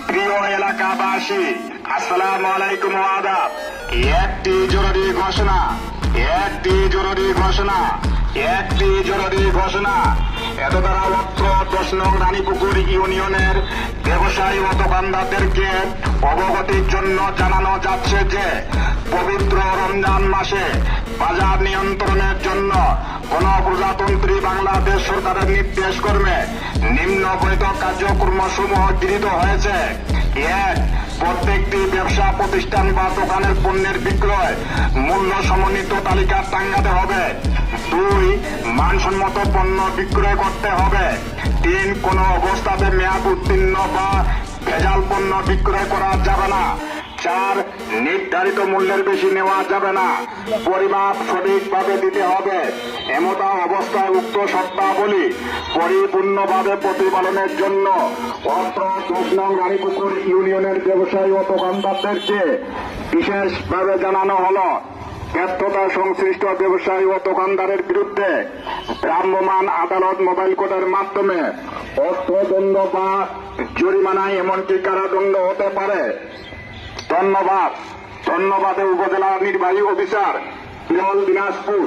প্রিয় এলাকাবাসী, আসসালামু আলাইকুম ওয়া আদাব। একটি জরুরি ঘোষণা, একটি জরুরি ঘোষণা, একটি জরুরি ঘোষণা। এত দ্বারা অত্র 10 নং রানীপুকুর ইউনিয়নের ব্যবসায়ী ও দোকানদারদেরকে অবগতির জন্য জানানো যাচ্ছে যে পবিত্র রমজান মাসে বাজার নিয়ন্ত্রণের জন্য গণপ্রজাতন্ত্রী বাংলাদেশ সরকারের নির্দেশ কর্মে নিম্নবর্ণিত কার্যক্রমসমূহ গৃহীত হয়েছে। এক, প্রত্যেকটি ব্যবসা প্রতিষ্ঠান বা দোকানের পণ্যের বিক্রয় মূল্য সমন্বিত তালিকা টাঙ্গাতে হবে। 2, মানসম্মত পণ্য বিক্রয় করতে হবে। 3, কোনো অবস্থাতে মেয়াদ উত্তীর্ণ বা ভেজাল পণ্য বিক্রয় করা যাবে না। 4, নির্ধারিত মূল্যের বেশি নেওয়া যাবে না। পরিমাপ সঠিকভাবে দিতে হবে। এমতা অবস্থায় উক্ত শর্তাবলী পরিপূর্ণভাবে প্রতিপালনের জন্য অত্র 10 নং রানীপুকুর ইউনিয়নের ব্যবসায়ী ও দোকানদারদেরকে বিশেষভাবে জানানো হলো। ব্যর্থতা সংশ্লিষ্ট ব্যবসায়ী ও দোকানদারের বিরুদ্ধে ভ্রাম্যমাণ আদালত মোবাইল কোর্টের মাধ্যমে অর্থদণ্ড বা জরিমানা এমনকি কারাদণ্ড হতে পারে। ধন্যবাদ। উপজেলা নির্বাহী অফিসার, দিনাজপুর।